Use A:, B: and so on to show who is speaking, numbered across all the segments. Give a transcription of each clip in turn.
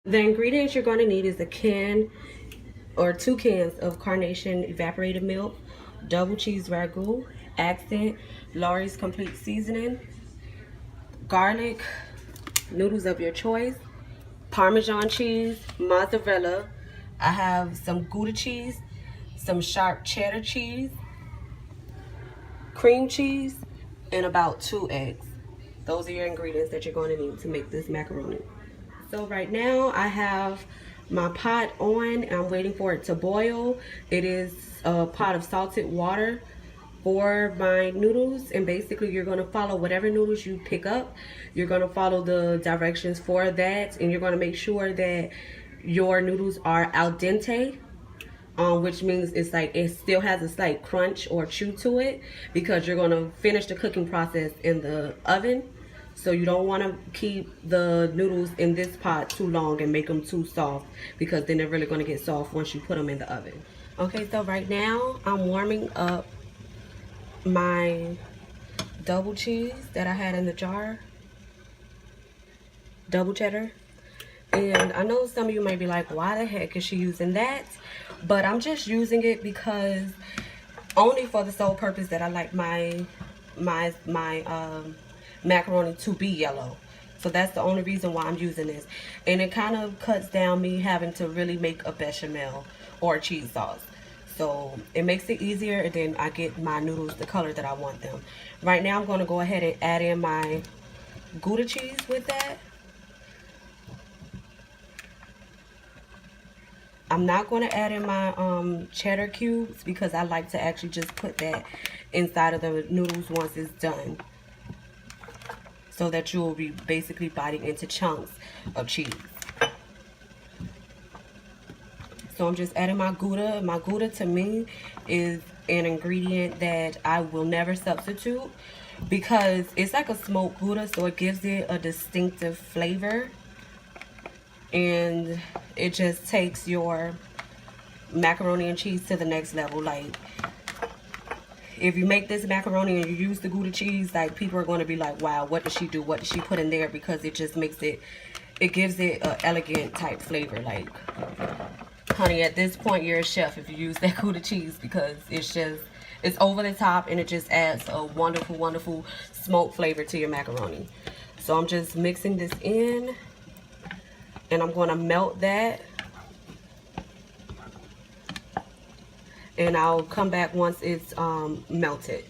A: The ingredients you're going to need is a can or 2 cans of carnation evaporated milk, double cheese ragu, accent, Lawry's complete seasoning, garlic, noodles of your choice, Parmesan cheese, mozzarella. I have some Gouda cheese, some sharp cheddar cheese, cream cheese, and about 2 eggs. Those are your ingredients that you're going to need to make this macaroni. So right now I have my pot on and I'm waiting for it to boil. It is a pot of salted water for my noodles, and basically you're going to follow whatever noodles you pick up. You're going to follow the directions for that, and you're going to make sure that your noodles are al dente, which means it's like it still has a slight crunch or chew to it, because you're going to finish the cooking process in the oven. So you don't want to keep the noodles in this pot too long and make them too soft, because then they're really going to get soft once you put them in the oven. Okay, so right now I'm warming up my double cheese that I had in the jar, double cheddar. And I know some of you might be like, why the heck is she using that? But I'm just using it because only for the sole purpose that I like my macaroni to be yellow. So that's the only reason why I'm using this. And it kind of cuts down me having to really make a bechamel or a cheese sauce. So it makes it easier, and then I get my noodles the color that I want them. Right now I'm going to go ahead and add in my Gouda cheese with that. I'm not going to add in my cheddar cubes because I like to actually just put that inside of the noodles once it's done, so that you will be basically biting into chunks of cheese. So I'm just adding my Gouda. My Gouda to me is an ingredient that I will never substitute, because it's like a smoked Gouda, so it gives it a distinctive flavor. And it just takes your macaroni and cheese to the next level. Like, if you make this macaroni and you use the Gouda cheese, like, people are going to be like, wow, what did she do? What did she put in there? Because it just makes it, it gives it an elegant type flavor. Like, honey, at this point you're a chef if you use that Gouda cheese, because it's just, it's over the top, and it just adds a wonderful, wonderful smoked flavor to your macaroni. So I'm just mixing this in, and I'm going to melt that, and I'll come back once it's melted.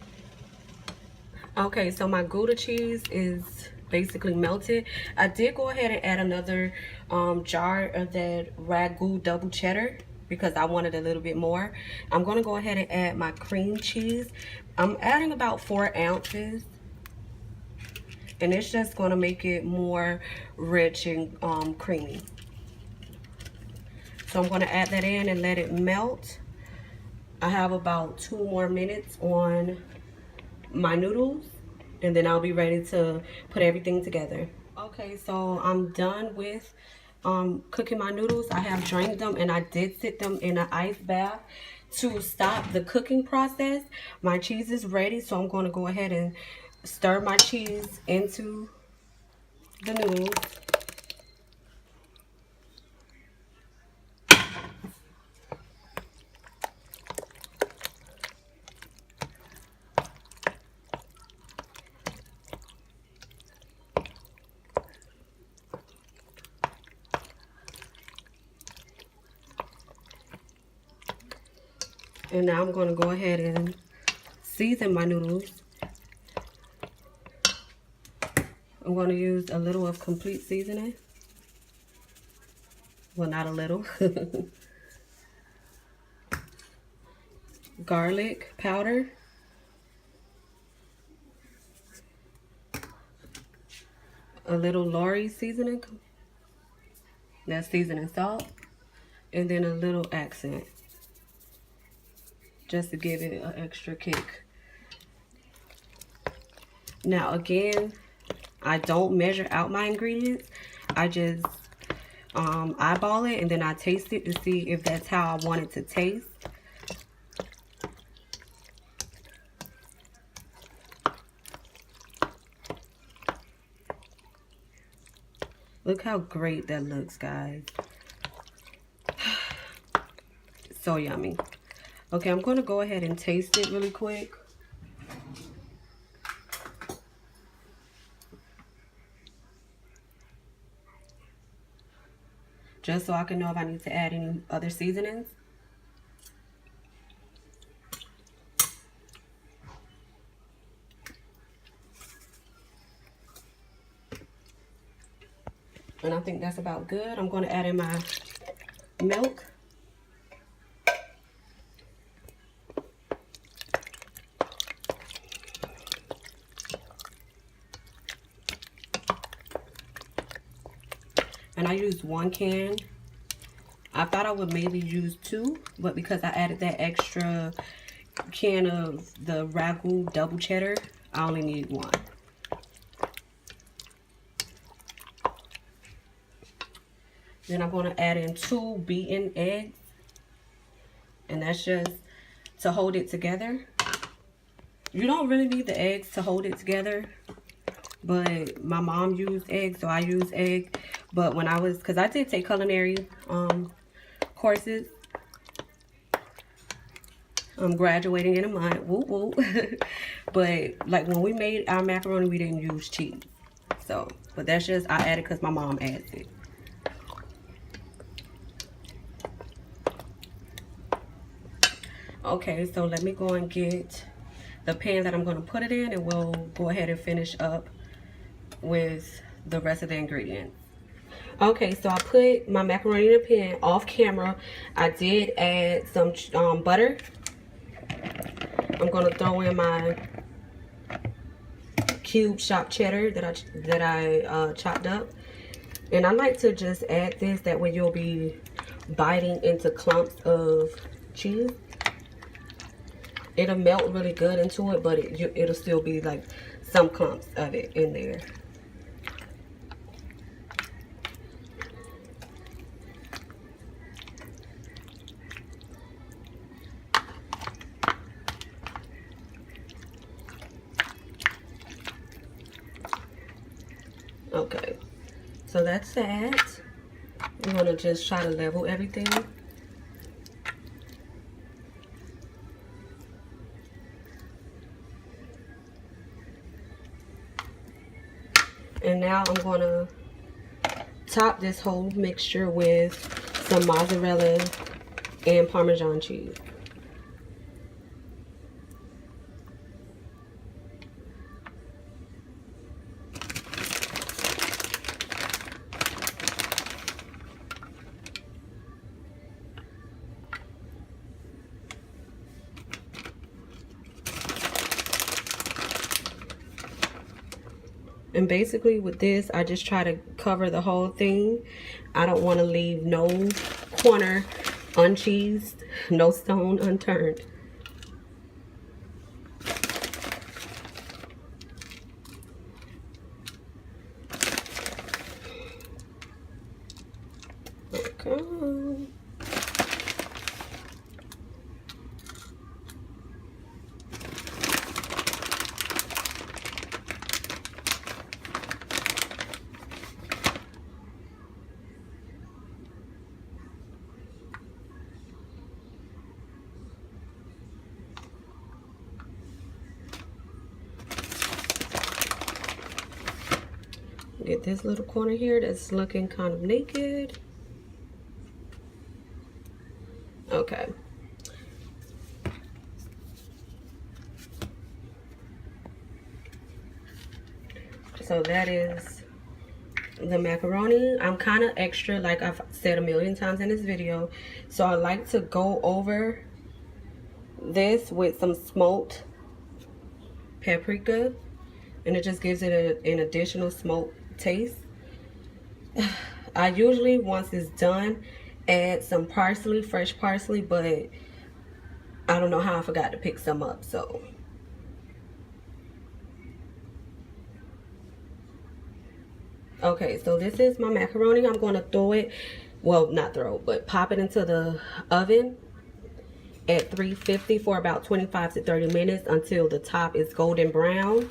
A: Okay, so my Gouda cheese is basically melted. I did go ahead and add another jar of that ragu double cheddar because I wanted a little bit more. I'm going to go ahead and add my cream cheese. I'm adding about 4 ounces. And it's just going to make it more rich and creamy. So I'm going to add that in and let it melt. I have about 2 more minutes on my noodles, and then I'll be ready to put everything together. Okay, so I'm done with cooking my noodles. I have drained them, and I did sit them in an ice bath to stop the cooking process. My cheese is ready, so I'm going to go ahead and stir my cheese into the noodles. And now I'm going to go ahead and season my noodles. I'm going to use a little of complete seasoning. Well, not a little. Garlic powder. A little Lawry's seasoning. That's seasoning salt. And then a little accent, just to give it an extra kick. Now again, I don't measure out my ingredients. I just eyeball it, and then I taste it to see if that's how I want it to taste. Look how great that looks, guys. So yummy. Okay, I'm going to go ahead and taste it really quick. Just so I can know if I need to add any other seasonings. And I think that's about good. I'm going to add in my milk. And I used 1 can. I thought I would maybe use 2, but because I added that extra can of the ragu double cheddar, I only need 1. Then I'm going to add in 2 beaten eggs. And that's just to hold it together. You don't really need the eggs to hold it together. But my mom used eggs, so I used egg. But when I was, because I did take culinary courses. I'm graduating in a month. Woo woo. But like when we made our macaroni, we didn't use cheese. So, but that's just, I added because my mom adds it. Okay, so let me go and get the pan that I'm going to put it in, and we'll go ahead and finish up with the rest of the ingredients. Okay, so I put my macaroni in a pan off camera. I did add some butter. I'm going to throw in my cube chopped cheddar that I chopped up. And I like to just add this, that way you'll be biting into clumps of cheese. It'll melt really good into it, but it'll still be like some clumps of it in there. Okay, so that's that. I'm gonna just try to level everything. And now I'm going to top this whole mixture with some mozzarella and Parmesan cheese. And basically with this, I just try to cover the whole thing. I don't want to leave no corner uncheesed, no stone unturned. Okay. Get this little corner here that's looking kind of naked. Okay. So that is the macaroni. I'm kind of extra, like I've said a million times in this video. So I like to go over this with some smoked paprika. And it just gives it an additional smoked taste. I usually, once it's done, add some parsley, fresh parsley, but I don't know how I forgot to pick some up, so. Okay, so this is my macaroni. I'm going to throw it, well, not throw, but pop it into the oven at 350 for about 25 to 30 minutes until the top is golden brown.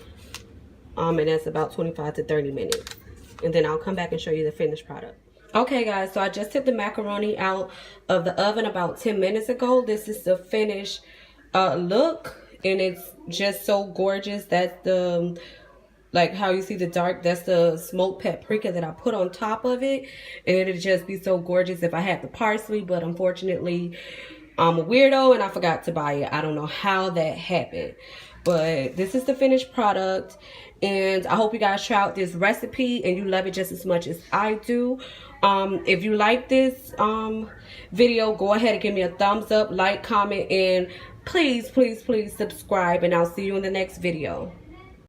A: And that's about 25 to 30 minutes. and then I'll come back and show you the finished product. Okay guys, so I just took the macaroni out of the oven about 10 minutes ago. This is the finished look, and it's just so gorgeous. That's the, like how you see the dark, that's the smoked paprika that I put on top of it, and it'd just be so gorgeous if I had the parsley, but unfortunately I'm a weirdo and I forgot to buy it. I don't know how that happened, but this is the finished product, and I hope you guys try out this recipe and you love it just as much as I do. If you like this video, go ahead and give me a thumbs up, like, comment, and please, please, please subscribe, and I'll see you in the next video.